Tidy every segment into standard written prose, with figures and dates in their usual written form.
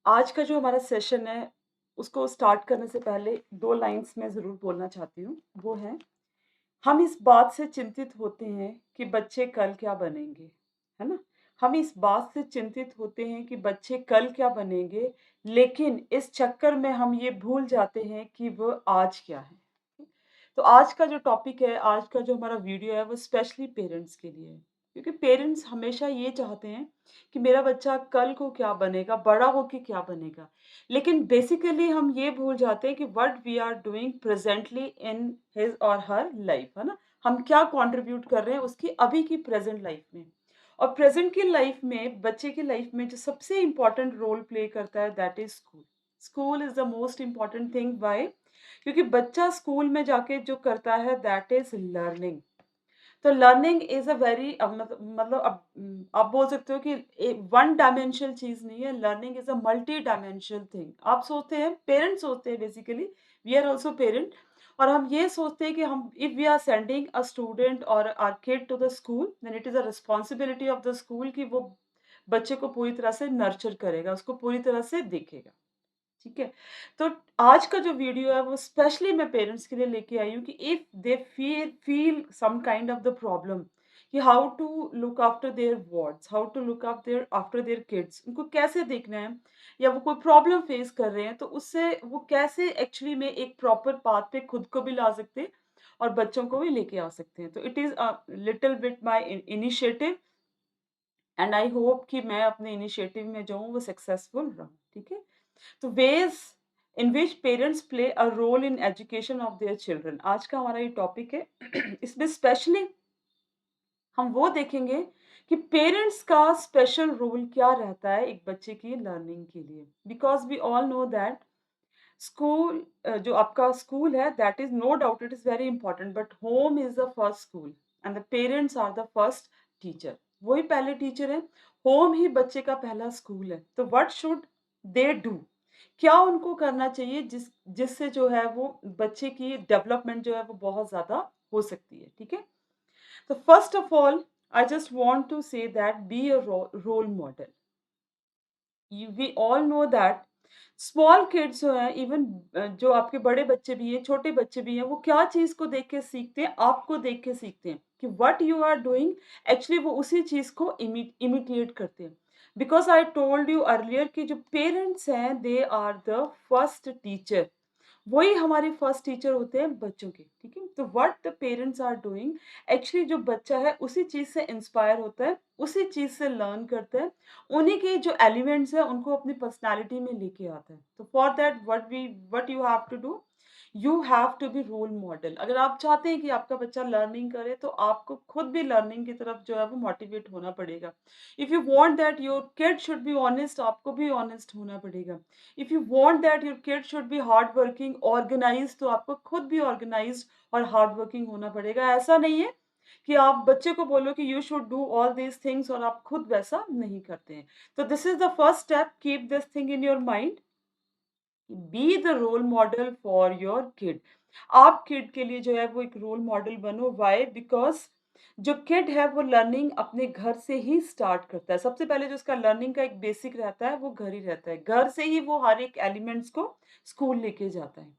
आज का जो हमारा सेशन है, उसको स्टार्ट करने से पहले 2 लाइन्स मैं ज़रूर बोलना चाहती हूँ। वो हैं, हम इस बात से चिंतित होते हैं कि बच्चे कल क्या बनेंगे, है ना? हम इस बात से चिंतित होते हैं कि बच्चे कल क्या बनेंगे, लेकिन इस चक्कर में हम ये भूल जाते हैं कि वो आज क्या है। तो आज का जो टॉपिक है, आज का जो हमारा वीडियो है, वो स्पेशली पेरेंट्स के लिए है। क्योंकि पेरेंट्स हमेशा ये चाहते हैं कि मेरा बच्चा कल को क्या बनेगा, बड़ा होके क्या बनेगा। लेकिन बेसिकली हम ये भूल जाते हैं कि what we are doing presently in his और हर लाइफ, है ना? हम क्या कंट्रीब्यूट कर रहे हैं उसकी अभी की प्रेजेंट लाइफ में। और प्रेजेंट की लाइफ में, बच्चे की लाइफ में जो सबसे इम्पोर्टेंट रोल प्ले करता है that is school. School is the most important thing, why? क्योंकि बच्चा स्कूल में जाके जो करता है दैट इज़ लर्निंग। तो लर्निंग इज़ अ वेरी मतलब आप बोल सकते हो कि वन डायमेंशनल चीज़ नहीं है, learning is a multi dimensional thing. आप सोचते हैं, पेरेंट्स सोचते हैं basically, we are also parent, और हम ये सोचते हैं कि हम if we are sending a student और our kid to the school, then it is a responsibility of the school कि वो बच्चे को पूरी तरह से नर्चर करेगा, उसको पूरी तरह से देखेगा। ठीक है? तो आज का जो वीडियो है वो स्पेशली मैं पेरेंट्स के लिए लेके आई हूँ कि if they feel feel some kind of the problem, कि how to look after their wards, how to look after their kids, उनको कैसे देखना है, या वो कोई प्रॉब्लम फेस कर रहे हैं तो उससे वो कैसे एक्चुअली में एक प्रॉपर पाथ पे खुद को भी ला सकते हैं और बच्चों को भी लेके आ सकते हैं। तो it is a little bit my initiative, and I hope कि मैं अपने इनिशिएटिव में जो हूँ वो सक्सेसफुल रहूँ। ठीक है? तो ways in which parents play a role in education of their children, आज का हमारा ये टॉपिक है। इसमें स्पेशली हम वो देखेंगे कि पेरेंट्स का स्पेशल रोल क्या रहता है एक बच्चे की लर्निंग के लिए, because we all know that school, जो आपका स्कूल है, that is no doubt it is very important, but home is the first school and the parents are the first teacher. वही पहले टीचर है, होम ही बच्चे का पहला स्कूल है। तो व्हाट शुड दे डू, क्या उनको करना चाहिए जिससे जो है वो बच्चे की डेवलपमेंट जो है वो बहुत ज्यादा हो सकती है। ठीक है? तो first of all I just want to say that be a role model. We all know that small kids जो है, इवन जो आपके बड़े बच्चे भी हैं, छोटे बच्चे भी हैं, वो क्या चीज को देख के सीखते हैं, आपको देख के सीखते हैं कि what you are doing, actually वो उसी चीज को इमिटिएट करते हैं। Because I told you earlier कि जो पेरेंट्स हैं they are the first teacher, वही हमारे फर्स्ट टीचर होते हैं बच्चों के। ठीक है? तो what the parents are doing, actually जो बच्चा है उसी चीज से इंस्पायर होता है, उसी चीज से लर्न करता है, उन्हीं के जो एलिमेंट्स हैं उनको अपनी पर्सनालिटी में लेके आता है। तो for that what you have to do, you have to be role model. अगर आप चाहते हैं कि आपका बच्चा लर्निंग करे तो आपको खुद भी लर्निंग की तरफ जो है वो मोटिवेट होना पड़ेगा। If you want that your kid should be honest, आपको भी ऑनेस्ट होना पड़ेगा। If you want that your kid should be hard working organized, तो आपको खुद भी ऑर्गेनाइज्ड और हार्ड वर्किंग होना पड़ेगा। ऐसा नहीं है कि आप बच्चे को बोलो कि you should do all these things और आप खुद वैसा नहीं करते हैं। तो this is the first step, keep this thing in your mind, be the role model for your kid. आप किड के लिए जो है वो एक रोल मॉडल बनो। व्हाई? बिकॉज जो किड है वो लर्निंग अपने घर से ही स्टार्ट करता है। सबसे पहले जो उसका लर्निंग का एक बेसिक रहता है वो घर ही रहता है, घर से ही वो हर एक एलिमेंट्स को स्कूल लेके जाता है।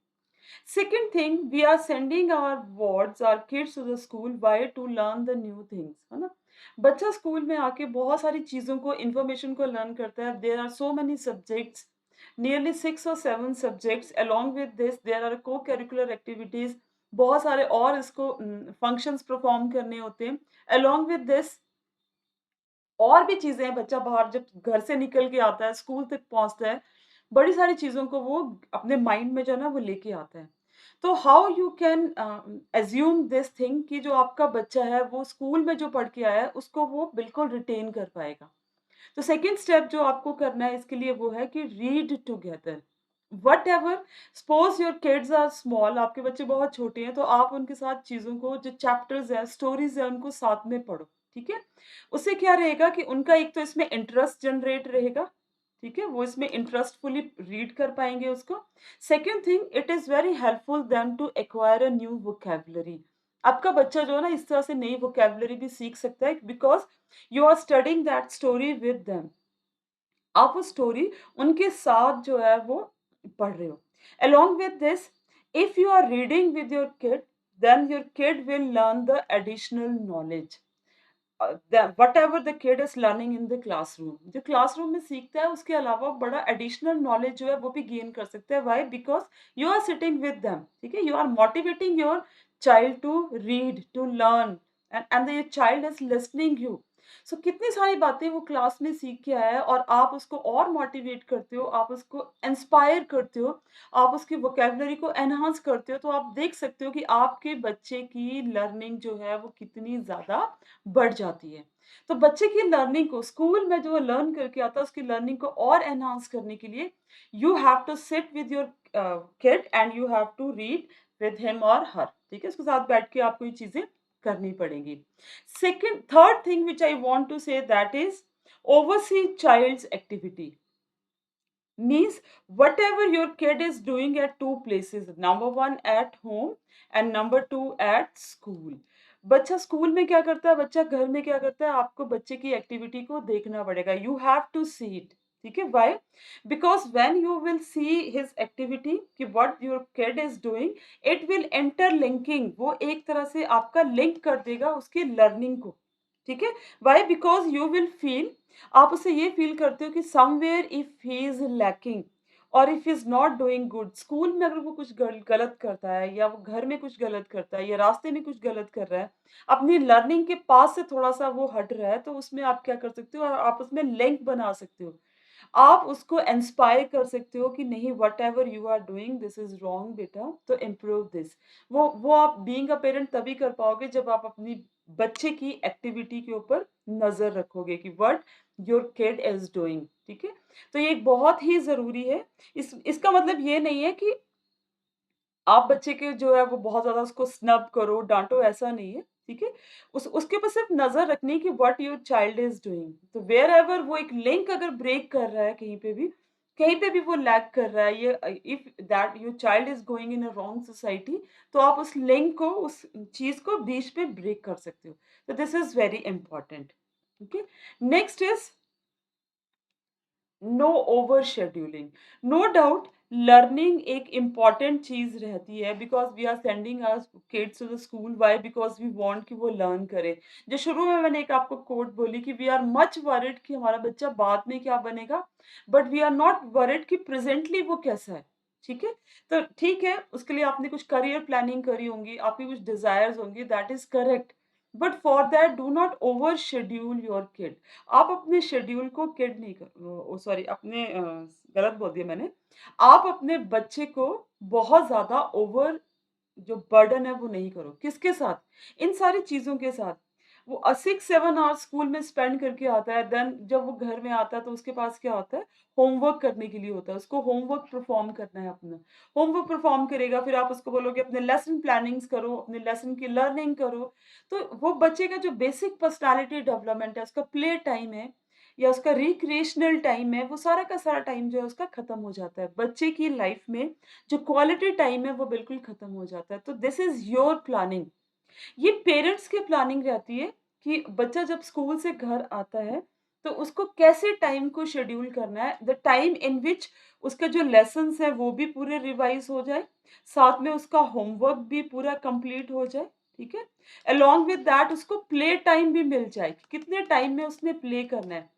Second thing, we are sending our wards, our kids to the school, why? To learn the new things, है ना? बच्चा स्कूल में आके बहुत सारी चीज़ों को, इन्फॉर्मेशन को लर्न करता है। There are so many subjects, nearly 6 or 7 subjects. Along with this there are co curricular activities, बहुत सारे और इसको फंक्शंस परफॉर्म करने होते हैं। अलोंग विद दिस और भी चीज़ें हैं, बच्चा बाहर जब घर से निकल के आता है, स्कूल तक पहुँचता है, बड़ी सारी चीज़ों को वो अपने माइंड में जो है ना वो लेके आता है। तो how you can assume this thing कि जो आपका बच्चा है वो स्कूल में जो पढ़ के आया है उसको वो बिल्कुल रिटेन कर पाएगा। तो सेकंड स्टेप जो आपको करना है इसके लिए वो है कि read together. Whatever, suppose your kids are small, आपके बच्चे बहुत छोटे हैं, तो आप उनके साथ चीज़ों को, जो चैप्टर्स हैं, स्टोरीज़ हैं, उनको साथ में पढ़ो। ठीक है? उससे क्या रहेगा कि उनका एक तो इसमें इंटरेस्ट जनरेट रहेगा। ठीक है? वो इसमें इंटरेस्टफुली रीड कर पाएँगे उसको। Second thing, it is very helpful them to acquire a new vocabulary. आपका बच्चा जो है ना इस तरह से नई वोकैब्युलरी भी सीख सकता है, because you are studying that story with them. आप वो स्टोरी उनके साथ जो है वो पढ़ रहे हो। Along with this, if you are reading with your kid, then your kid will learn the additional knowledge. Whatever the kid is learning in the classroom, जो क्लासरूम में सीखता है उसके अलावा बड़ा एडिशनल नॉलेज जो है वो भी गेन कर सकता है। Why? Because you are sitting with them, ठीक है, you are motivating your child to read, to learn, and the child is listening you. So कितनी सारी बातें वो क्लास में सीख के आया है और आप उसको और मोटिवेट करते हो, आप उसको इंस्पायर करते हो, आप उसकी वोकेबलरी को एनहांस करते हो, तो आप देख सकते हो कि आपके बच्चे की लर्निंग जो है वो कितनी ज़्यादा बढ़ जाती है। तो बच्चे की लर्निंग को स्कूल में जो वो लर्न करके आता है उसकी लर्निंग को और एनहांस करने के लिए you have to sit with your kid and you have to read with him और हर, ठीक है? उसके साथ बैठ के आपको ये चीज़ें करनी पड़ेंगी। Second, third thing which I want to say, that is oversee child's activity. Means whatever your kid is doing at two places, number one at home and number two at school. बच्चा school में क्या करता है, बच्चा घर में क्या करता है, आपको बच्चे की एक्टिविटी को देखना पड़ेगा। You have to see it, ठीक है? Why? Because when you will see his activity कि what your kid is doing, it will interlinking, वो एक तरह से आपका लिंक कर देगा उसकी लर्निंग को, ठीक है? Why? Because you will feel, आप उससे ये फ़ील करते हो कि somewhere if he is lacking और if he is not doing good, school में अगर वो कुछ गलत करता है या वो घर में कुछ गलत करता है या रास्ते में कुछ गलत कर रहा है, अपनी लर्निंग के पास से थोड़ा-सा वो हट रहा है, तो उसमें आप क्या कर सकते हो, आप उसमें लिंक बना सकते हो। आप उसको इंस्पायर कर सकते हो कि नहीं, whatever you are doing this is wrong बेटा, तो इम्प्रूव दिस। वो आप बीइंग अ पेरेंट तभी कर पाओगे जब आप अपनी बच्चे की एक्टिविटी के ऊपर नज़र रखोगे कि what your kid is doing, ठीक है? तो ये एक बहुत ही ज़रूरी है। इसका मतलब ये नहीं है कि आप बच्चे के जो है वो बहुत ज़्यादा उसको स्नब करो, डाँटो, ऐसा नहीं है, ठीक है? उसके ऊपर सिर्फ़ नज़र रखनी है कि what your child is doing. तो व्हेरेवर वो एक लिंक अगर ब्रेक कर रहा है कहीं पे भी वो लैग कर रहा है, ये if that your child is going in a wrong society, तो आप उस लिंक को, उस चीज़ को बीच में ब्रेक कर सकते हो। तो this is very important, okay? Next is no over scheduling. No doubt learning एक इम्पॉर्टेंट चीज रहती है, because we are sending our kids to the school. Why? Because we want कि वो लर्न करे। जो शुरू में मैंने एक आपको कोट बोली कि वी आर मच वरिड कि हमारा बच्चा बाद में क्या बनेगा, but we are not worried कि प्रेजेंटली वो कैसा है, ठीक है? तो ठीक है, उसके लिए आपने कुछ करियर प्लानिंग करी होंगी, आपकी कुछ डिजायर्स होंगी, that is correct, but for that do not over schedule your kid. आप अपने शेड्यूल को किड नहीं कर सॉरी, अपने गलत बोल दिया मैंने। आप अपने बच्चे को बहुत ज़्यादा ओवर जो बर्डन है वो नहीं करो। किसके साथ? इन सारी चीज़ों के साथ। वो 6-7 आवर्स स्कूल में स्पेंड करके आता है, देन जब वो घर में आता है तो उसके पास क्या होता है? होमवर्क करने के लिए होता है। उसको होमवर्क परफ़ॉर्म करना है अपना। होमवर्क परफ़ॉर्म करेगा, फिर आप उसको बोलोगे अपने लेसन प्लानिंग्स करो, अपने लेसन की लर्निंग करो। तो वो बच्चे का जो बेसिक पर्सनैलिटी डेवलपमेंट है, उसका प्ले टाइम है या उसका रिक्रिएशनल टाइम है, वो सारा का सारा टाइम जो है उसका खत्म हो जाता है। बच्चे की लाइफ में जो क्वालिटी टाइम है वो बिल्कुल खत्म हो जाता है। तो दिस इज़ योर प्लानिंग। ये पेरेंट्स की प्लानिंग रहती है कि बच्चा जब स्कूल से घर आता है, तो उसको कैसे टाइम को शेड्यूल करना है, द टाइम इन व्हिच उसके जो लेसन्स हैं वो भी पूरे रिवाइज़ हो जाए, साथ में उसका होमवर्क भी पूरा कंप्लीट हो जाए, ठीक है? अलोंग विथ दैट उसको प्ले टाइम भी मिल जाए कि कितने टाइम में उसने प्ले करना है।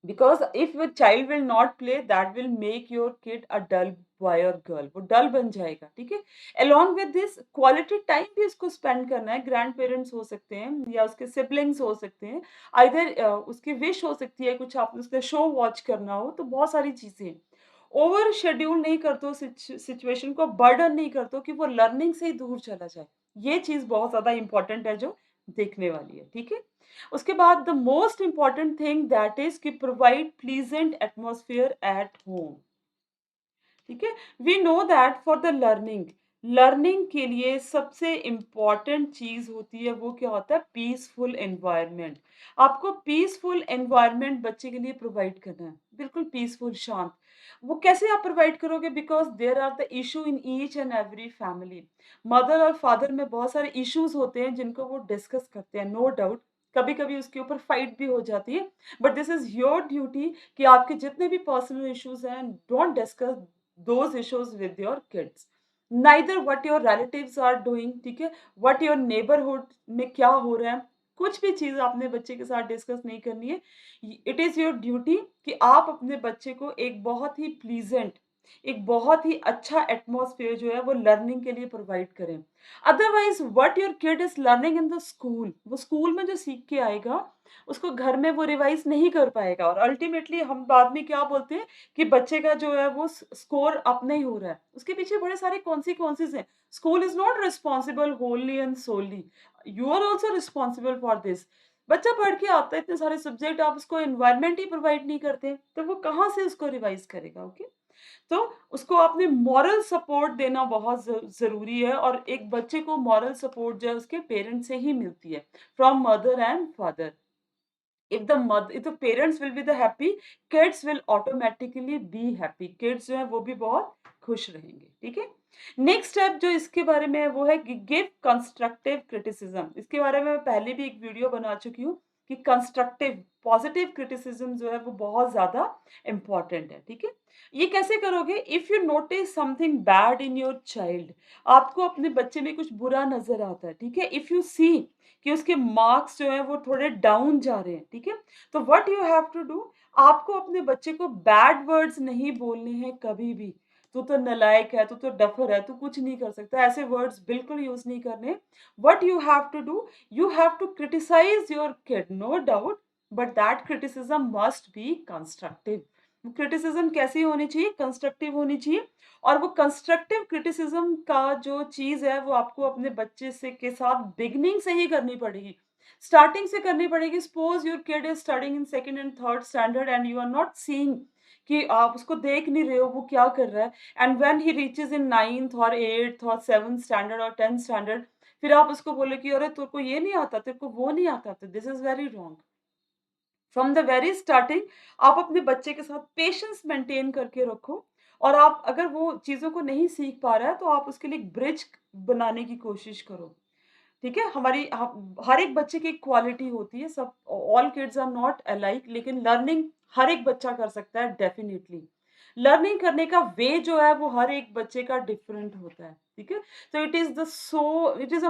Because if your child will not play, that will make your kid a dull boy और गर्ल, वो डल बन जाएगा, ठीक है? Along with this quality time भी उसको स्पेंड करना है, ग्रैंड पेरेंट्स हो सकते हैं या उसके सिबलिंग्स हो सकते हैं, आइदर उसकी विश हो सकती है, कुछ आप उसका शो वॉच करना हो, तो बहुत सारी चीज़ें हैं। ओवर शेड्यूल नहीं करते हो, सिचुएशन को बर्डन नहीं करते हो कि वो लर्निंग से ही दूर चला जाए। ये चीज़ बहुत ज़्यादा इम्पोर्टेंट है जो देखने वाली है, ठीक है? उसके बाद the most important thing that is कि provide pleasant atmosphere at home, ठीक है? We know that for the learning, learning के लिए सबसे इम्पॉर्टेंट चीज होती है, वो क्या होता है? Peaceful environment. आपको पीसफुल एनवायरनमेंट बच्चे के लिए प्रोवाइड करना है, बिल्कुल पीसफुल, शांत। वो कैसे आप प्रोवाइड करोगे? Because there are the issue in each and every family. Mother और फादर में बहुत सारे इश्यूज होते हैं जिनको वो डिस्कस करते हैं, नो डाउट। कभी-कभी उसके ऊपर फाइट भी हो जाती है, but this is your duty कि आपके जितने भी पर्सनल इश्यूज़ हैं, don't discuss those issues with your kids. Neither what your relatives are doing, ठीक है? व्हाट योर नेबरहुड में क्या हो रहा है, कुछ भी चीज़ अपने बच्चे के साथ डिस्कस नहीं करनी है। इट इज़ योर ड्यूटी कि आप अपने बच्चे को एक बहुत ही प्लीज़ेंट, एक बहुत ही अच्छा एटमॉस्फेयर जो है वो लर्निंग के लिए प्रोवाइड करें। Otherwise what your kid is learning in the school, वो स्कूल में जो सीख के आएगा, उसको घर में वो रिवाइज़ नहीं कर पाएगा और अल्टीमेटली हम बाद में क्या बोलते हैं कि बच्चे का जो है वो स्कोर अप नहीं हो रहा है। उसके पीछे बड़े सारे कॉन्सिक्वेंसेज़ हैं। School is not responsible wholly and solely. You are also responsible for this. बच्चा पढ़ के आता है इतने सारे सब्जेक्ट, आप उसको एनवायरनमेंट ही प्रोवाइड नहीं करते, तो वो कहाँ से उसको रिवाइज़ करेगा, ओके? तो उसको आपने मॉरल सपोर्ट देना बहुत ज़रूरी है और एक बच्चे को मॉरल सपोर्ट जो है उसके पेरेंट्स से ही मिलती है, from mother and father. if the parents will be the happy, kids will automatically be happy, kids जो है वो भी बहुत खुश रहेंगे, ठीक है? नेक्स्ट स्टेप जो इसके बारे में है वो है कि गिव कंस्ट्रक्टिव क्रिटिसिज्म। इसके बारे में मैं पहले भी एक वीडियो बना चुकी हूँ कि कंस्ट्रक्टिव पॉजिटिव क्रिटिसिज्म जो है वो बहुत ज्यादा इंपॉर्टेंट है, ठीक है? ये कैसे करोगे? If you notice something bad in your child, आपको अपने बच्चे में कुछ बुरा नजर आता है, ठीक है? इफ यू सी कि उसके मार्क्स जो हैं वो थोड़े डाउन जा रहे हैं, ठीक है? तो what you have to do, आपको अपने बच्चे को बैड वर्ड्स नहीं बोलने हैं कभी भी। तू तो नालायक है, तू तो डफर है, तू कुछ नहीं कर सकता, ऐसे वर्ड्स बिल्कुल यूज़ नहीं करने। What you have to do, you have to criticize your kid, no doubt, but that criticism must be constructive. Criticism कैसी होनी चाहिए? कंस्ट्रक्टिव होनी चाहिए। और वो कंस्ट्रक्टिव क्रिटिसिज्म का जो चीज़ है वो आपको अपने बच्चे से के साथ बिगिनिंग से ही करनी पड़ेगी। स्टार्टिंग से करनी पड़ेगी। Suppose your kid is studying in 2nd and 3rd standard and you are not seeing कि आप उसको देख नहीं रहे हो वो क्या कर रहा है, and when he reaches in 9th और 8th और 7th स्टैंडर्ड और 10th स्टैंडर्ड, फिर आप उसको बोले कि अरे तेरे को ये नहीं आता, तेरे को वो नहीं आता, तो this is very wrong. From the very starting आप अपने बच्चे के साथ पेशेंस मेंटेन करके रखो और आप अगर वो चीज़ों को नहीं सीख पा रहा है तो आप उसके लिए एक ब्रिज बनाने की कोशिश करो। ठीक है? हर एक बच्चे की एक क्वालिटी होती है, सब all kids are not alike, लेकिन लर्निंग हर एक बच्चा कर सकता है डेफिनिटली। लर्निंग करने का वे जो है वो हर एक बच्चे का डिफरेंट होता है, ठीक है? तो it is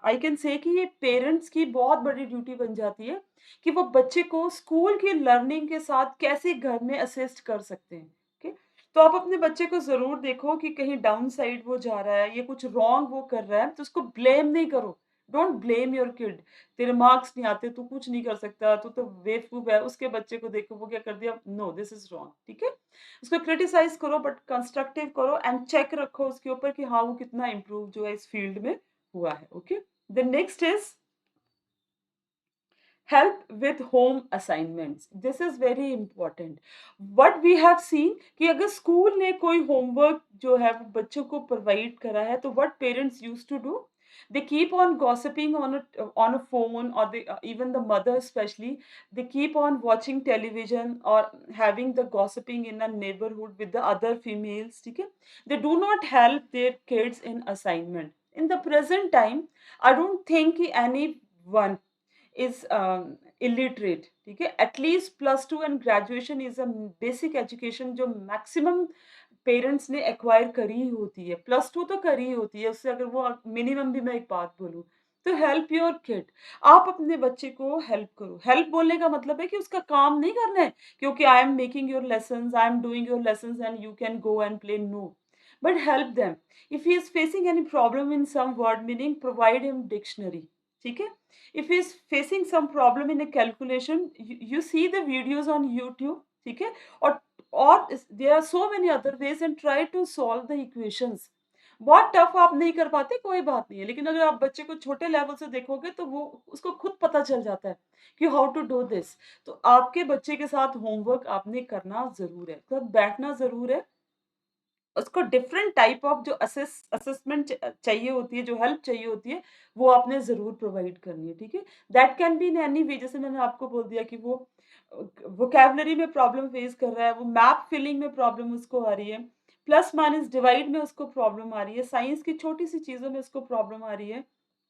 I can say कि ये पेरेंट्स की बहुत बड़ी ड्यूटी बन जाती है कि वो बच्चे को स्कूल की लर्निंग के साथ कैसे घर में असिस्ट कर सकते हैं, ओके? तो आप अपने बच्चे को ज़रूर देखो कि कहीं डाउन साइड वो जा रहा है, ये कुछ रॉन्ग वो कर रहा है, तो उसको ब्लेम नहीं करो। Don't blame your kid. तेरे मार्क्स नहीं आते, तू कुछ नहीं कर सकता, तू तो बेवकूफ़ है। उसके बच्चे को देखो वो क्या कर दिया, नो दिस इज़ रॉन्ग, ठीक है? उसको क्रिटिसाइज़ करो बट कंस्ट्रक्टिव करो एंड चेक रखो उसके ऊपर कि हाँ, वो कितना इम्प्रूव जो है इस फील्ड में हुआ है, okay? The next is help with home assignments, this is very important. What we have seen कि अगर स्कूल ने कोई होमवर्क जो है वो बच्चों को प्रोवाइड करा है तो what parents used to do, they keep on gossiping on a phone, or they even the mother especially, they keep on watching television or having the gossiping in a neighborhood with the other females, ठीक है? They do not help their kids in assignment. In the present time I don't think कि anyone is illiterate, ठीक है? At least +2 and graduation is a basic education जो maximum parents ने acquire करी ही होती है। +2 तो करी ही होती है, उससे अगर वो मिनिमम भी मैं एक बात बोलूँ, तो हेल्प योर किड। आप अपने बच्चे को हेल्प करो। हेल्प बोलने का मतलब है कि उसका काम नहीं करना है, क्योंकि I am making your lessons, I am doing your lessons and you can go and play, no. But help them. If he is facing any problem in some word meaning, provide him dictionary, ठीक है? If he is facing some problem in a calculation, you see the videos on YouTube, ठीक है? There are so many other ways, and try to solve the equations. बहुत tough आप नहीं कर पाते, कोई बात नहीं है, लेकिन अगर आप बच्चे को छोटे लेवल से देखोगे तो वो उसको खुद पता चल जाता है कि हाउ टू डू दिस। तो आपके बच्चे के साथ होमवर्क आपने करना ज़रूर है, तो बैठना ज़रूर है। उसको डिफरेंट टाइप ऑफ जो असेसमेंट चाहिए होती है, जो हेल्प चाहिए होती है, वो आपने ज़रूर प्रोवाइड करनी है, ठीक है? That can be in any way, जैसे मैंने आपको बोल दिया कि वो वोकैब्युलरी में प्रॉब्लम फेस कर रहा है, वो मैप फिलिंग में प्रॉब्लम उसको आ रही है, प्लस माइनस डिवाइड में उसको प्रॉब्लम आ रही है, साइंस की छोटी-सी चीज़ों में उसको प्रॉब्लम आ रही है।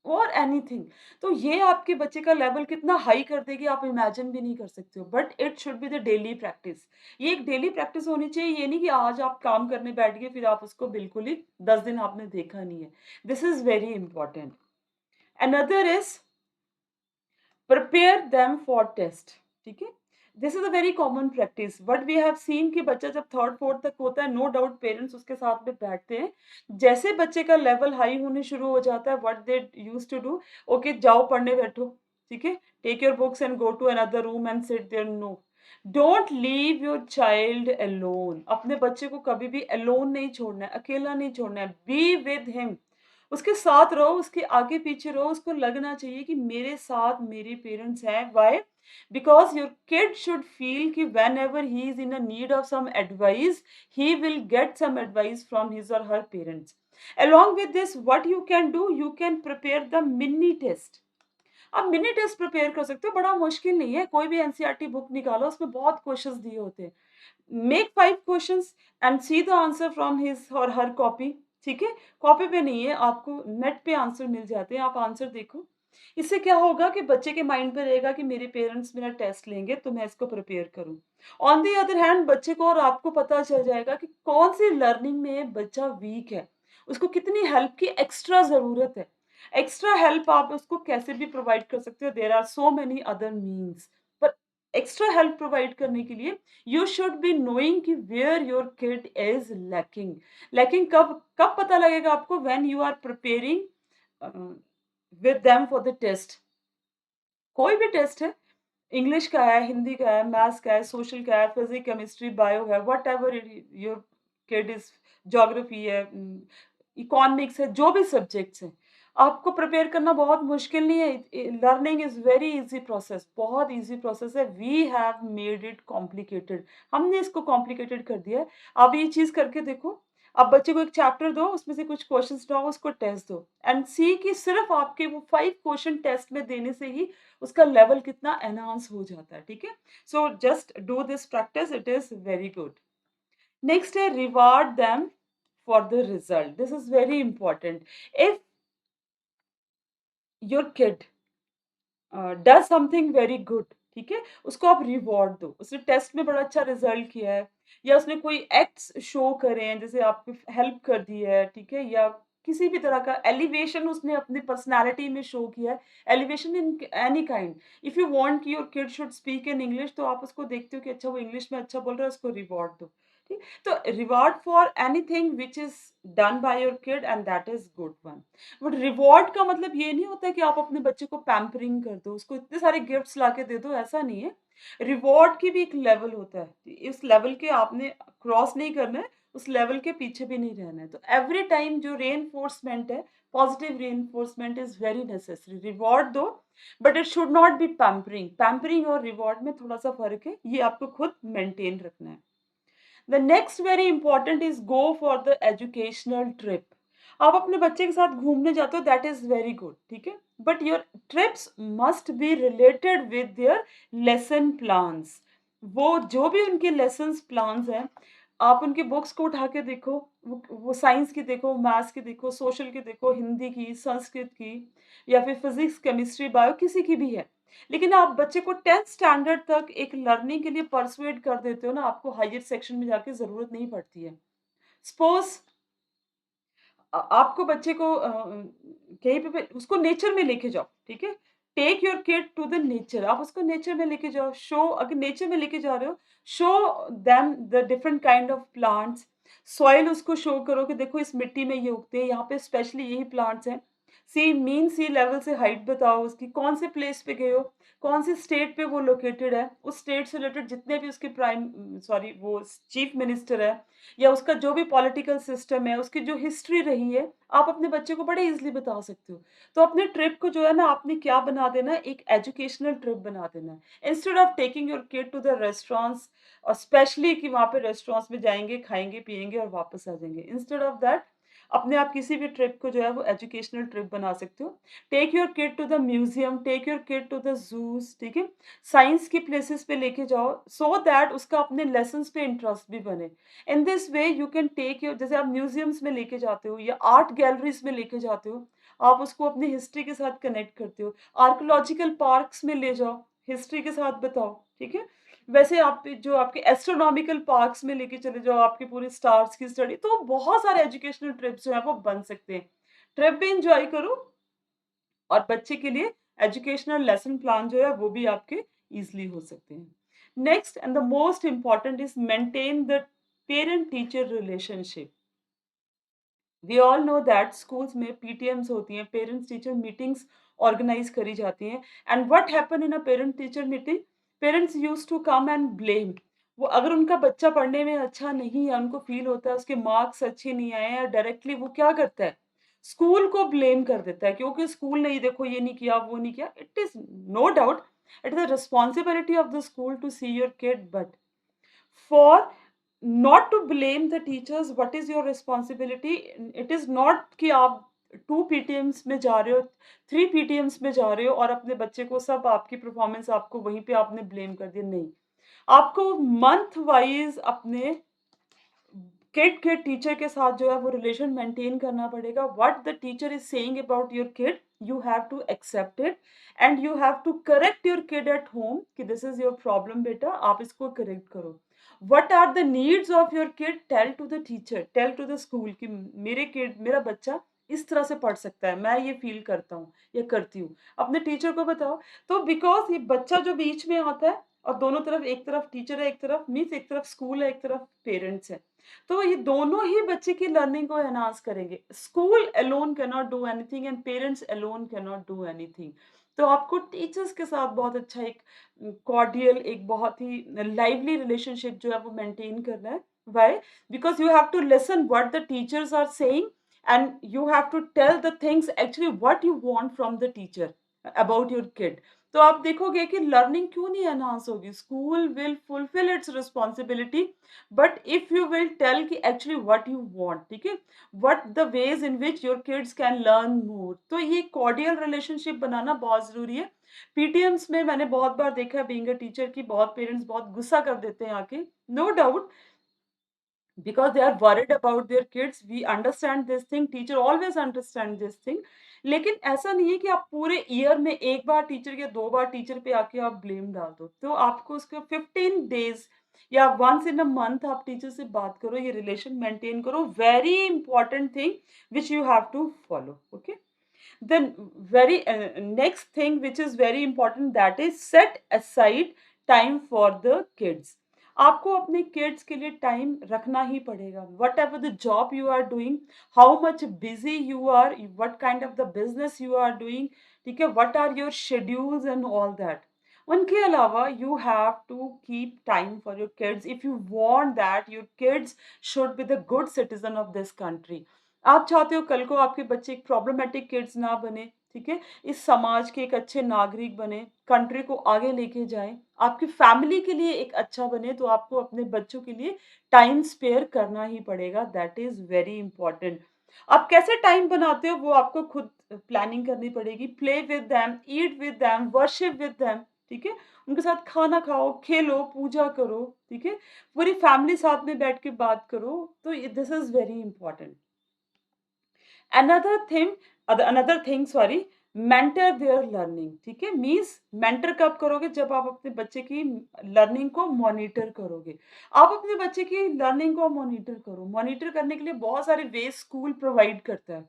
और एनीथिंग। तो ये आपके बच्चे का लेवल कितना हाई कर देगी आप इमेजिन भी नहीं कर सकते हो। But it should be the daily practice. ये एक डेली प्रैक्टिस होनी चाहिए, ये नहीं कि आज आप काम करने बैठ गए फिर आप उसको बिल्कुल ही 10 दिन आपने देखा नहीं है। This is very important. Another is prepare them for test. ठीक है, this is a very common practice but we have seen कि बच्चा जब थर्ड फोर्थ तक होता है, नो डाउट पेरेंट्स उसके साथ में बैठते हैं। जैसे बच्चे का लेवल हाई होने शुरू हो जाता है, what they use to do, okay जाओ पढ़ने बैठो, ठीक है, take your books and go to another room and sit there. No, don't leave your child alone. अपने बच्चे को कभी भी अलोन नहीं छोड़ना है, अकेला नहीं छोड़ना है। बी विद हिम, उसके साथ रहो, उसके आगे पीछे रहो, उसको लगना चाहिए कि मेरे साथ मेरे पेरेंट्स हैं। Why? Because your kid should feel कि whenever he is in a need of some advice, he will get some advice from his or her parents. Along with this, what you can do, you can prepare the mini test. आप mini test prepare कर सकते हो, बड़ा मुश्किल नहीं है। कोई भी एनसीईआरटी बुक निकालो, उसमें बहुत क्वेश्चंस दिए होते हैं। Make 5 questions and see the answer from his और हर कॉपी। ठीक है, कॉपी पे नहीं है, आपको नेट पे आंसर मिल जाते हैं, आप आंसर देखो। इससे क्या होगा कि बच्चे के माइंड पे रहेगा कि मेरे पेरेंट्स मेरा टेस्ट लेंगे तो मैं इसको प्रिपेयर करूं। ऑन द अदर हैंड बच्चे को और आपको पता चल जाएगा कि कौन सी लर्निंग में बच्चा वीक है, उसको कितनी हेल्प की एक्स्ट्रा जरूरत है। एक्स्ट्रा हेल्प आप उसको कैसे भी प्रोवाइड कर सकते हो, there are so many other means. पर एक्स्ट्रा हेल्प प्रोवाइड करने के लिए यू शुड बी नोइंग कि where your kid is lacking. Lacking कब कब पता लगेगा आपको? When you are preparing with them for the test. कोई भी टेस्ट है, इंग्लिश का है, हिंदी का है, मैथ्स का है, सोशल का है, फिजिक्स, केमिस्ट्री, बायो है, whatever your kid is, geography है, इकोनॉमिक्स है, जो भी सब्जेक्ट्स हैं, आपको प्रिपेयर करना बहुत मुश्किल नहीं है। Learning is very easy process, बहुत इजी प्रोसेस है। We have made it complicated, हमने इसको कॉम्प्लिकेटेड कर दिया है। आप ये चीज करके देखो, आप बच्चे को एक चैप्टर दो, उसमें से कुछ क्वेश्चंस लाओ, उसको टेस्ट दो एंड सी कि सिर्फ आपके वो 5 क्वेश्चन टेस्ट में देने से ही उसका लेवल कितना एनहांस हो जाता है। ठीक है, so just do this practice, it is very good. Next है reward them for the result. This is very important. If your kid does something very good, ठीक है, उसको आप रिवॉर्ड दो। उसने टेस्ट में बड़ा अच्छा रिजल्ट किया है या उसने कोई एक्ट्स शो करे हैं, जैसे आपकी हेल्प कर दी है, ठीक है, या किसी भी तरह का एलिवेशन उसने अपनी पर्सनालिटी में शो किया है, elevation in any kind. If you want कि your kid should speak in English, तो आप उसको देखते हो कि अच्छा वो इंग्लिश में अच्छा बोल रहा है, उसको रिवॉर्ड दो। ठीक, तो reward for anything which is done by your kid and that is good one. But reward का मतलब ये नहीं होता कि आप अपने बच्चे को पैम्परिंग कर दो, उसको इतने सारे गिफ्ट्स लाके दे दो, ऐसा नहीं है। रिवॉर्ड की भी एक लेवल होता है, इस लेवल के आपने क्रॉस नहीं करना है, उस लेवल के पीछे भी नहीं रहना है। तो एवरी टाइम जो रेनफोर्समेंट है, positive reinforcement is very necessary. Reward दो but it should not be pampering. Pampering और रिवॉर्ड में थोड़ा सा फर्क है, ये आपको खुद मेंटेन रखना है। The next very important is go for the educational trip. आप अपने बच्चे के साथ घूमने जाते हो, दैट इज वेरी गुड, ठीक है, but your trips must be related with their lesson plans. वो जो भी उनके लेसन प्लान्स हैं, आप उनकी बुक्स को उठा के देखो, वो साइंस की देखो, मैथ्स की देखो, सोशल की देखो, हिंदी की, संस्कृत की, या फिर फिजिक्स, केमिस्ट्री, बायो, किसी की भी है। लेकिन आप बच्चे को 10th स्टैंडर्ड तक एक लर्निंग के लिए परसुएड कर देते हो ना, आपको हायर सेक्शन में जाके ज़रूरत नहीं पड़ती है। सपोज़ आपको बच्चे को कहीं पे भी उसको नेचर में लेके जाओ, ठीक है? Take your kid to the nature, आप उसको नेचर में लेके जाओ, शो, अगर नेचर में लेके जा रहे हो, show them the different kind of plants, soil उसको शो करो कि देखो इस मिट्टी में ये उगते हैं, यहाँ पे स्पेशली यही प्लांट्स हैं। सी लेवल से हाइट बताओ उसकी, कौन से प्लेस पे गए हो, कौन सी स्टेट पे वो लोकेटेड है, उस स्टेट से रिलेटेड जितने भी उसके वो चीफ मिनिस्टर है, या उसका जो भी पॉलिटिकल सिस्टम है, उसकी जो हिस्ट्री रही है, आप अपने बच्चे को बड़े ईज़िली बता सकते हो। तो अपने ट्रिप को जो है ना, आपने क्या बना देना है, एक एजुकेशनल ट्रिप बना देना है। Instead of taking your kid to the restaurants, और स्पेशली कि वहाँ पे रेस्टोरेंट्स में जाएँगे, खाएँगे, पिएँगे और वापस आ जाएँगे। इंस्टेड ऑफ दैट अपने आप किसी भी ट्रिप को जो है वो एजुकेशनल ट्रिप बना सकते हो। Take your kid to the museum, take your kid to the zoos, ठीक है? साइंस की प्लेसेस पे लेके जाओ, सो दैट उसका अपने लेसन्स पे इंटरेस्ट भी बने। In this way you can take your, जैसे आप म्यूजियम्स में लेके जाते हो या आर्ट गैलरीज में लेके जाते हो, आप उसको अपनी हिस्ट्री के साथ कनेक्ट करते हो। आर्कियोलॉजिकल पार्क्स में ले जाओ, हिस्ट्री के साथ बताओ, ठीक है? वैसे आप जो आपके एस्ट्रोनॉमिकल पार्क्स में लेके चले जाओ, आपकी पूरी स्टार्स की स्टडी, तो बहुत सारे एजुकेशनल ट्रिप्स जो हैं वो बन सकते हैं। ट्रिप भी एन्जॉय करो और बच्चे के लिए एजुकेशनल लेसन प्लान जो है वो भी आपके ईज़िली हो सकते हैं। Next and the most important is maintain the parent teacher relationship. We all know that schools में पीटीएम्स होती हैं, पेरेंट्स टीचर मीटिंग्स ऑर्गेनाइज करी जाती हैं। And what happen in a parent teacher meeting, parents used to come and blame. वो अगर उनका बच्चा पढ़ने में अच्छा नहीं है, उनको फील होता है उसके मार्क्स अच्छे नहीं आए हैं, डायरेक्टली वो क्या करता है, स्कूल को ब्लेम कर देता है, क्योंकि स्कूल ने ये देखो ये नहीं किया, वो नहीं किया। It is no doubt, it is the responsibility of the school to see your kid, but for not to blame the teachers, what is your responsibility? It is not कि आप 2 पीटीएम्स में जा रहे हो, 3 पीटीएम्स में जा रहे हो और अपने बच्चे को सब आपकी परफॉर्मेंस आपको वहीं पे आपने ब्लेम कर दिया, नहीं। आपको मंथ वाइज़ अपने किड के टीचर के साथ जो है वो रिलेशन मेंटेन करना पड़ेगा। What the teacher is saying about your kid, you have to accept it and you have to correct your kid at home कि दिस इज योर प्रॉब्लम बेटा, आप इसको करेक्ट करो। What are the needs of your kid, tell to the teacher, tell to the school कि मेरे kid, मेरा बच्चा इस तरह से पढ़ सकता है, मैं ये फील करता हूँ या करती हूँ। अपने टीचर को बताओ। तो बिकॉज ये बच्चा जो बीच में आता है और दोनों तरफ, एक तरफ टीचर है, एक तरफ मीन्स एक तरफ स्कूल है, एक तरफ पेरेंट्स है, तो ये दोनों ही बच्चे की लर्निंग को एनहांस करेंगे। School alone can not do anything and parents alone can not do anything. तो आपको टीचर्स के साथ बहुत अच्छा एक कॉर्डियल, एक बहुत ही लाइवली रिलेशनशिप जो है वो मेंटेन करना है। Why? Because you have to listen what the teachers are saying and you have to tell the things actually what you want from the teacher about your kid. तो आप देखोगे कि learning क्यों नहीं एनहांस होगी। School will fulfil its responsibility, but if you will tell कि actually what you want, ठीक है, what the ways in which your kids can learn more, तो ये कॉर्डियल रिलेशनशिप बनाना बहुत जरूरी है। पीटीएम्स में मैंने बहुत बार देखा है बीइंग अ टीचर की बहुत पेरेंट्स बहुत गुस्सा कर देते हैं आके। No doubt, because they are worried about their kids, we understand this thing, teacher always understand this thing। लेकिन ऐसा नहीं है कि आप पूरे ईयर में एक बार टीचर या दो बार टीचर पे आके आप ब्लेम डाल दो। तो आपको उसके 15 डेज या वंस इन अ मंथ आप टीचर से बात करो, ये रिलेशन मेंटेन करो। Very important thing which you have to follow. Okay, then very next thing which is very important, that is set aside time for the kids। आपको अपने kids के लिए टाइम रखना ही पड़ेगा। Whatever the job you are doing, how much busy you are, what kind of the business you are doing, ठीक है, what are your schedules and all that. उनके अलावा you have to keep time for your kids if you want that your kids should be the good citizen of this country. आप चाहते हो कल को आपके बच्चे एक प्रॉब्लमेटिक किड्स ना बने, ठीक है, इस समाज के एक अच्छे नागरिक बने, कंट्री को आगे लेके जाएं, आपकी फैमिली के लिए एक अच्छा बने, तो आपको अपने बच्चों के लिए टाइम स्पेयर करना ही पड़ेगा। That is very important. आप कैसे टाइम बनाते हो वो आपको खुद प्लानिंग करनी पड़ेगी। Play with them, eat with them, worship with them, ठीक है, उनके साथ खाना खाओ, खेलो, पूजा करो, ठीक है, पूरी फैमिली साथ में बैठ के बात करो। तो this is very important. Another thing sorry, mentor there learning, ठीक है, मीन्स मेंटर कब करोगे, जब आप अपने बच्चे की लर्निंग को मॉनिटर करोगे। आप अपने बच्चे की लर्निंग को मॉनिटर करो। मॉनिटर करने के लिए बहुत सारे वे स्कूल प्रोवाइड करता है,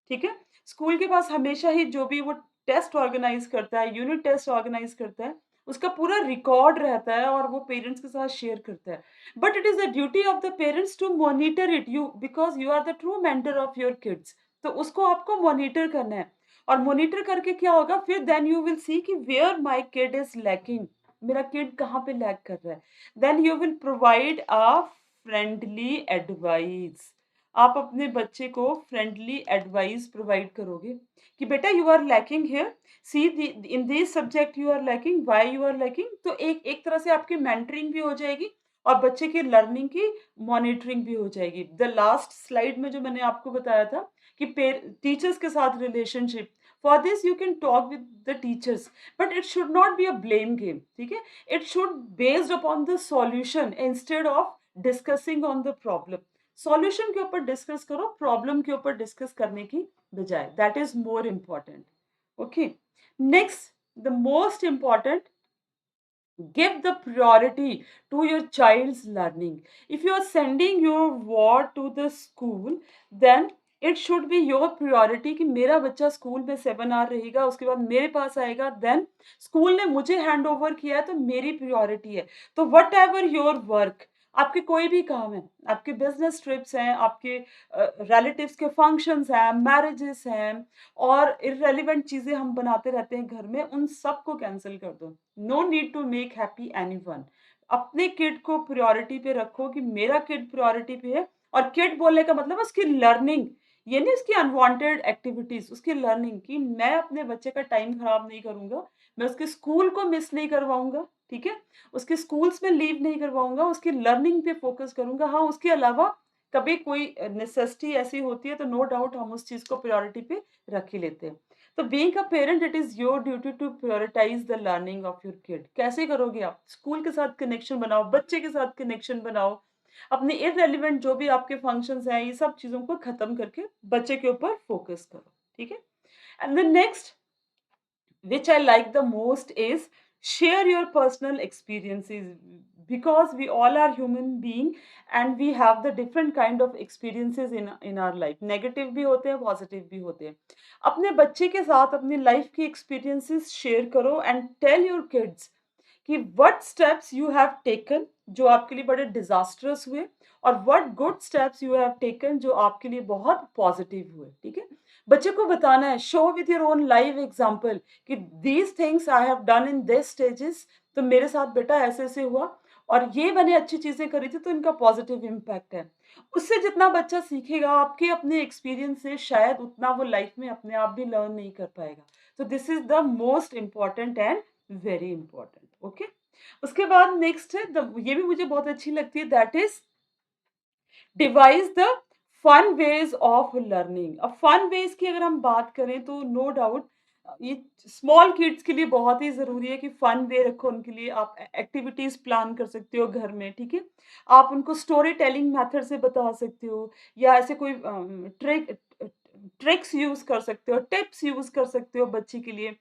ठीक है। स्कूल के पास हमेशा ही जो भी वो टेस्ट ऑर्गेनाइज करता है, यूनिट टेस्ट ऑर्गेनाइज करता है, उसका पूरा रिकॉर्ड रहता है और वो पेरेंट्स के साथ शेयर करता है। But it is the duty of the parents to monitor it, you because you are the true mentor of your kids. तो उसको आपको मॉनिटर करना है। और मॉनिटर करके क्या होगा फिर, देन यू विल सी कि where my kid is lacking, मेरा किड कहाँ पे लैक कर रहा है। Then you will provide a friendly advice. आप अपने बच्चे को फ्रेंडली एडवाइस प्रोवाइड करोगे कि बेटा you are lacking here, see in this subject you are lacking, why you are lacking. तो एक एक तरह से आपकी मेंटरिंग भी हो जाएगी और बच्चे की लर्निंग की मॉनिटरिंग भी हो जाएगी। द लास्ट स्लाइड में जो मैंने आपको बताया था कि टीचर्स के साथ relationship, for this you can talk with the teachers, but it should not be a blame game, ठीक है, it should based upon the solution instead of discussing on the problem. Solution के ऊपर discuss करो, problem के ऊपर discuss करने की बजाय। That is more important. Okay, next, the most important, give the priority to your child's learning. If you are sending your ward to the school, then it should be your priority कि मेरा बच्चा school में 7 our रहेगा, उसके बाद मेरे पास आएगा, then school ने मुझे हैंड ओवर किया है तो मेरी priority है। तो वट एवर योर वर्क, आपके कोई भी काम है, आपके बिजनेस ट्रिप्स हैं, आपके रिलेटिव्स के फंक्शंस हैं, मैरिजेस हैं, और इररेलेवेंट चीज़ें हम बनाते रहते हैं घर में, उन सबको कैंसल कर दो। No need to make happy anyone. अपने किड को प्रायोरिटी पे रखो कि मेरा किड प्रायोरिटी पे है, और किड बोलने का मतलब है उसकी लर्निंग, ये नहीं उसकी अनवांटेड एक्टिविटीज़, उसकी लर्निंग, कि मैं अपने बच्चे का टाइम खराब नहीं करूँगा, मैं उसके स्कूल को मिस नहीं करवाऊँगा, ठीक है? उसके स्कूल्स में लीव नहीं करवाऊँगा, उसकी लर्निंग पे फ़ोकस करूँगा। हाँ, उसके अलावा कभी कोई नेसेसिटी ऐसी होती है तो नो डाउट हम उस चीज़ को प्रायोरिटी पे रख ही लेते हैं। तो being a parent, it is your duty to prioritise the learning of your kid. कैसे करोगे आप? स्कूल के साथ कनेक्शन बनाओ, बच्चे के साथ कनेक्शन बनाओ, अपने इर्रेलेवेंट जो भी आपके फंक्शंस हैं, ये सब चीज़ों को खत्म करके बच्चे के ऊपर फोकस करो, ठीक है? And the next which I like the most is share your personal experiences, because we all are human being and we have the different kind of experiences in our life. Negative भी होते हैं, positive भी होते हैं। अपने बच्चे के साथ अपनी लाइफ की experiences share करो and tell your kids कि what steps you have taken जो आपके लिए बड़े डिजास्टरस हुए, और what good steps you have taken जो आपके लिए बहुत पॉजिटिव हुए, ठीक है? बच्चे को बताना है, show with your own live example कि these things I have done in this stages, तो मेरे साथ बेटा ऐसे ऐसे हुआ, और ये मैंने अच्छी चीजें करी थी तो इनका पॉजिटिव इम्पैक्ट है। उससे जितना बच्चा सीखेगा आपके अपने एक्सपीरियंस से, शायद उतना वो लाइफ में अपने आप भी लर्न नहीं कर पाएगा। तो this is the most important and very important. Okay, उसके बाद नेक्स्ट है ये भी मुझे बहुत अच्छी लगती है, that is devise the fun ways of learning. अब फन वेज की अगर हम बात करें तो नो डाउट ये स्मॉल किड्स के लिए बहुत ही ज़रूरी है कि फन वे रखो उनके लिए। आप एक्टिविटीज़ प्लान कर सकते हो घर में, ठीक है? आप उनको स्टोरी टेलिंग मेथड से बता सकते हो, या ऐसे कोई ट्रिक्स यूज़ कर सकते हो, टिप्स यूज़ कर सकते हो बच्चे के लिए।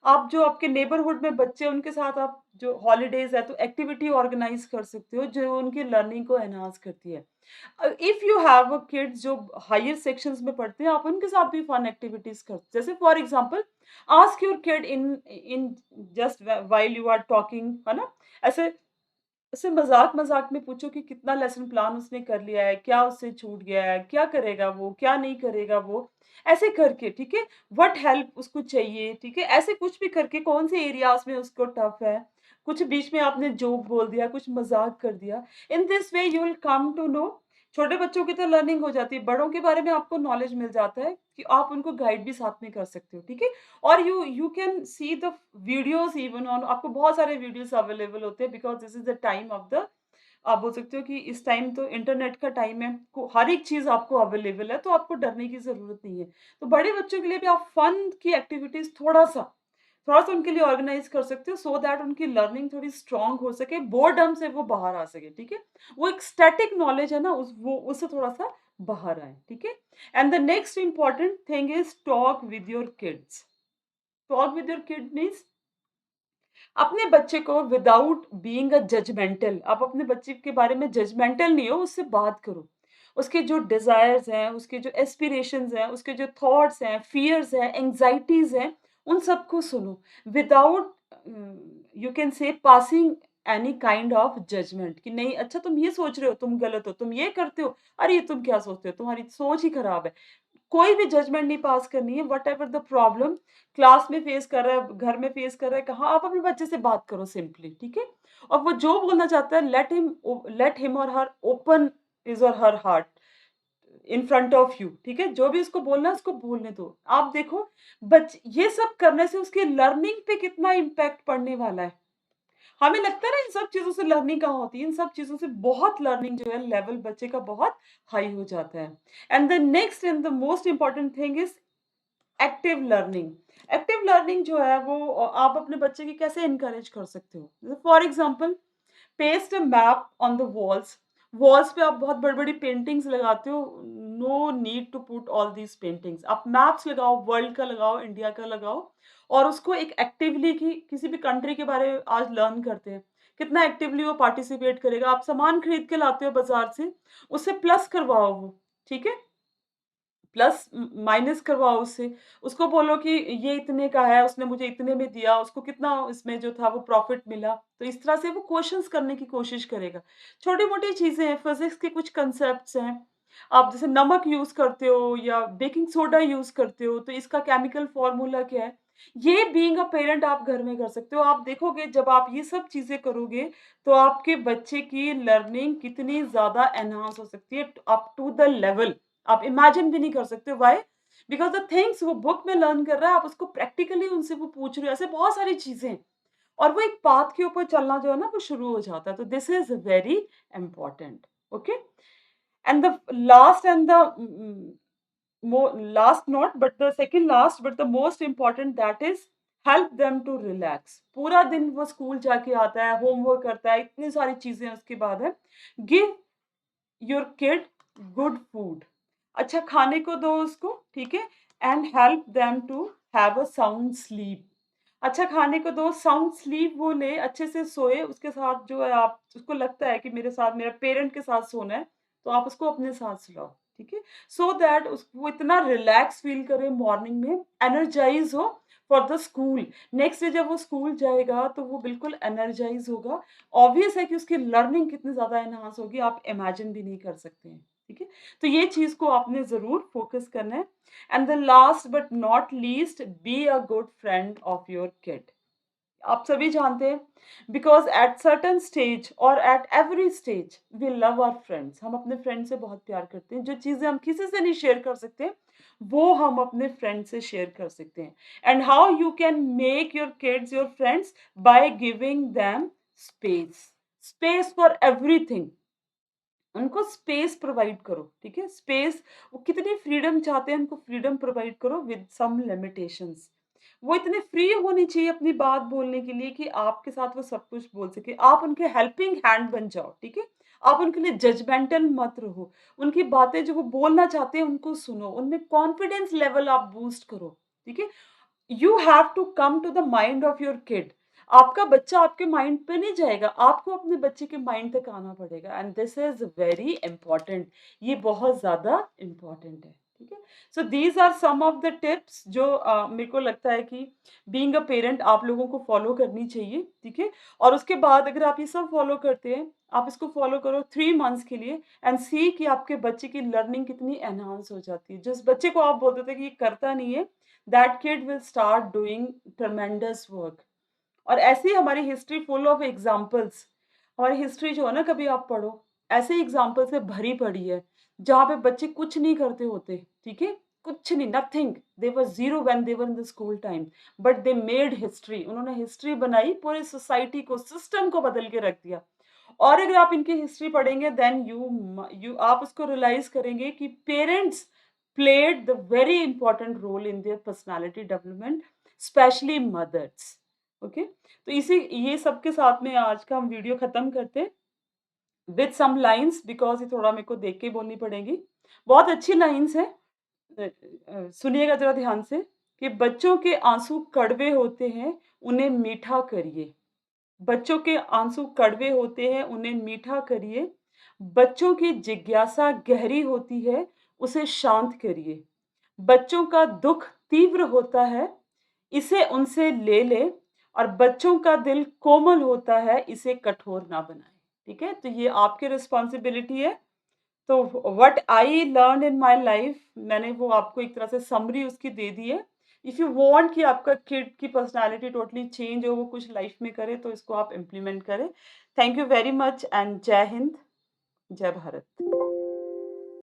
आप जो आपके नेबरहुड में बच्चे हैं, उनके साथ आप जो हॉलिडेज़ है तो एक्टिविटी ऑर्गेनाइज़ कर सकते हो जो उनकी लर्निंग को एनहांस करती है। If you have a kids जो हायर सेक्शंस में पढ़ते हैं, आप उनके साथ भी फन एक्टिविटीज कर, जैसे for example ask your kid in in just while you are talking, है ना? ऐसे ऐसे मजाक मजाक में पूछो कि कितना लेसन प्लान उसने कर लिया है, क्या उससे छूट गया है, क्या करेगा वो, क्या नहीं करेगा वो, ऐसे करके, ठीक है? व्हाट हेल्प उसको चाहिए, ठीक है? ऐसे कुछ भी करके, कौन से एरियाज में उसको टफ है, कुछ बीच में आपने जोक बोल दिया, कुछ मजाक कर दिया। In this way you will come to know. छोटे बच्चों की तो लर्निंग हो जाती है, बड़ों के बारे में आपको नॉलेज मिल जाता है कि आप उनको गाइड भी साथ में कर सकते हो, ठीक है? और you can see the videos even on, आपको बहुत सारे वीडियोस अवेलेबल होते हैं, because this is the time of the, आप बोल सकते हो कि इस टाइम तो इंटरनेट का टाइम है, को हर एक चीज़ आपको अवेलेबल है, तो आपको डरने की ज़रूरत नहीं है। तो बड़े बच्चों के लिए भी आप फन की एक्टिविटीज़ थोड़ा-सा उनके लिए ऑर्गेनाइज़ कर सकते हो, सो दैट उनकी लर्निंग थोड़ी स्ट्रॉन्ग हो सके, बोरडम से वो बाहर आ सके, ठीक है? वो एक स्टैटिक नॉलेज है ना, उस वो उससे थोड़ा-सा बाहर आए, ठीक है? And the next important thing is talk with your kids. Talk with your kid means अपने बच्चे को विदाउट बीइंग अ जजमेंटल, आप अपने बच्चे के बारे में जजमेंटल नहीं हो, उससे बात करो। उसके जो डिज़ायर्स हैं, उसके जो एस्पिरेशंस हैं, उसके जो थॉट्स हैं, फियर्स हैं, एंग्ज़ायटीज़ हैं, उन सबको सुनो without you can say passing any kind of judgement कि नहीं, अच्छा तुम ये सोच रहे हो, तुम गलत हो, तुम ये करते हो, अरे ये तुम क्या सोचते हो, तुम्हारी सोच ही खराब है। कोई भी जजमेंट नहीं पास करनी है, व्हाटएवर द प्रॉब्लम क्लास में फेस कर रहा है, घर में फेस कर रहा है, कहाँ, आप अपने बच्चे से बात करो सिंपली, ठीक है? और वो जो बोलना चाहता है, लेट हिम और हर ओपन हिज और her heart in front of you, ठीक है? जो भी उसको बोलना है उसको बोलने दो। आप देखो बच ये सब करने से उसकी लर्निंग पे कितना इम्पैक्ट पड़ने वाला है। हमें लगता है ना इन सब चीज़ों से लर्निंग कहाँ होती है, इन सब चीज़ों से बहुत लर्निंग जो है लेवल बच्चे का बहुत हाई हो जाता है। And the next and the most important thing is active learning. Active learning जो है वो आप अपने बच्चे की कैसे एनकरेज कर सकते हो? For example paste a map on the walls, walls पे आप बहुत बड़ी-बड़ी पेंटिंग्स लगाते हो, no need to put all these paintings. आप मैप्स लगाओ, वर्ल्ड का लगाओ, इंडिया का लगाओ और उसको एक एक्टिवली कि किसी भी कंट्री के बारे में आज लर्न करते हैं। कितना एक्टिवली वो पार्टिसिपेट करेगा। आप सामान खरीद के लाते हो बाज़ार से, उससे प्लस करवाओ वो, ठीक है? प्लस माइनस करवाओ उससे। उसको बोलो कि ये इतने का है, उसने मुझे इतने में दिया, उसको कितना इसमें जो था वो प्रॉफ़िट मिला। तो इस तरह से वो क्वेश्चन्स करने की कोशिश करेगा। छोटी-मोटी चीज़ें हैं, फिज़िक्स के कुछ कांसेप्ट्स हैं। आप जैसे नमक यूज़ करते हो या बेकिंग सोडा यूज़ करते हो, तो इसका केमिकल फ़ॉर्मूला क्या है? ये बीइंग अ पेरेंट आप घर में कर सकते हो। आप देखोगे जब आप ये सब चीज़ें करोगे, तो आपके बच्चे की लर्निंग कितनी ज़्यादा एनहांस हो सकती है अप टू द लेवल आप इमेजिन भी नहीं कर सकते व्हाई? बिकॉज़ द थिंग्स वो बुक में लर्न कर रहा है, आप उसको प्रैक्टिकली उनसे वो पूछ रहे हो, ऐसे बहुत सारी चीज़ें हैं और वो एक पाथ के ऊपर चलना जो है ना वो शुरू हो जाता है। तो this is very important, okay? And the last and the last not but the second last but the most important that is help them to relax। पूरा दिन वो स्कूल जाके आता है, होमवर्क करता है, इतनी सारी चीज़ें उसके बाद है। Give your kid good food. अच्छा खाने को दो उसको, ठीक है? And help them to have a sound sleep. अच्छा खाने को दो, साउंड स्लीप वो ले, अच्छे से सोए, उसके साथ जो है आप उसको लगता है कि मेरे साथ मेरा पेरेंट के साथ सोना है, तो आप उसको अपने साथ सुलाओ, ठीक है? सो दैट उस वो इतना रिलैक्स फ़ील करे मॉर्निंग में, एनर्जाइज़ हो for the school. Next day जब वो स्कूल जाएगा, तो वो बिल्कुल एनर्जाइज़ होगा। ऑब्वियस है कि उसकी लर्निंग कितनी ज़्यादा एनहांस होगी, आप इमेजिन भी नहीं कर सकते हैं, ठीक है? तो ये चीज़ को आपने ज़रूर फ़ोकस करना है। And the last but not least be a good friend of your kid. आप सभी जानते हैं बिकॉज़ एट सर्टेन स्टेज और at every stage we love our friends. हम अपने फ्रेंड से बहुत प्यार करते हैं। जो चीज़ें हम किसी से नहीं शेयर कर सकते, वो हम अपने फ्रेंड से शेयर कर सकते हैं। And how you can make your kids your friends by giving them space. Space for everything. उनको स्पेस प्रोवाइड करो, ठीक है? स्पेस वो कितनी फ्रीडम चाहते हैं, उनको फ्रीडम प्रोवाइड करो विद सम लिमिटेशंस। वो इतने फ्री होनी चाहिए अपनी बात बोलने के लिए कि आपके साथ वो सब कुछ बोल सके। आप उनके हेल्पिंग हैंड बन जाओ, ठीक है? आप उनके लिए जजमेंटल मत रहो। उनकी बातें जो वो बोलना चाहते हैं, उनको सुनो। उनमें कॉन्फिडेंस लेवल आप बूस्ट करो, ठीक है? You have to come to the mind of your kid. आपका बच्चा आपके माइंड पे नहीं जाएगा, आपको अपने बच्चे के माइंड तक आना पड़ेगा and this is very important. ये बहुत ज्यादा इंपॉर्टेंट है, ठीक है? So these are some of the tips जो मेरे को लगता है कि बीइंग अ पेरेंट आप लोगों को फॉलो करनी चाहिए, ठीक है? और उसके बाद अगर आप ये सब फॉलो करते हैं, आप इसको फॉलो करो 3 मंथ्स के लिए एंड सी कि आपके बच्चे की लर्निंग कितनी एनहांस हो जाती है। जिस बच्चे को आप बोलते थे कि ये करता नहीं है, that kid will start doing tremendous work। और ऐसी हमारी हिस्ट्री फुल ऑफ एग्जाम्पल्स। हमारी हिस्ट्री जो है ना कभी आप पढ़ो, ऐसे एग्जाम्पल से भरी पड़ी है जहाँ पे बच्चे कुछ नहीं करते होते, ठीक है? कुछ नहीं, nothing, they were zero when they were in the school time, but they made history. उन्होंने हिस्ट्री बनाई, पूरे सोसाइटी को, सिस्टम को बदल के रख दिया। और अगर आप इनकी हिस्ट्री पढ़ेंगे देन यू आप उसको रियलाइज करेंगे कि parents played the very important role in their personality development, specially mothers. Okay, तो इसी ये सब के साथ में आज का हम वीडियो खत्म करते हैं विद सम लाइंस बिकॉज़ ये थोड़ा मेरे को देख के बोलनी पड़ेंगी। बहुत अच्छी लाइंस हैं। सुनिएगा ज़रा ध्यान से कि बच्चों के आँसू कड़वे होते हैं, उन्हें मीठा करिए। बच्चों के आँसू कड़वे होते हैं, उन्हें मीठा करिए। बच्चों की जिज्ञासा गहरी होती है, उसे शांत करिए। बच्चों का दुःख तीव्र होता है, इसे उनसे ले लें और बच्चों का दिल कोमल होता है, इसे कठोर ना बनाएँ। ठीक है? तो ये आपकी रिस्पॉन्सिबिलिटी है। तो what I learned in my life मैंने वो आपको एक तरह से समरी उसकी दे दी है। इफ यू वांट कि आपका किड की पर्सनैलिटी टोटली चेंज हो, वो कुछ लाइफ में करे, तो इसको आप इम्प्लीमेंट करें। Thank you very much and जय हिंद, जय भारत।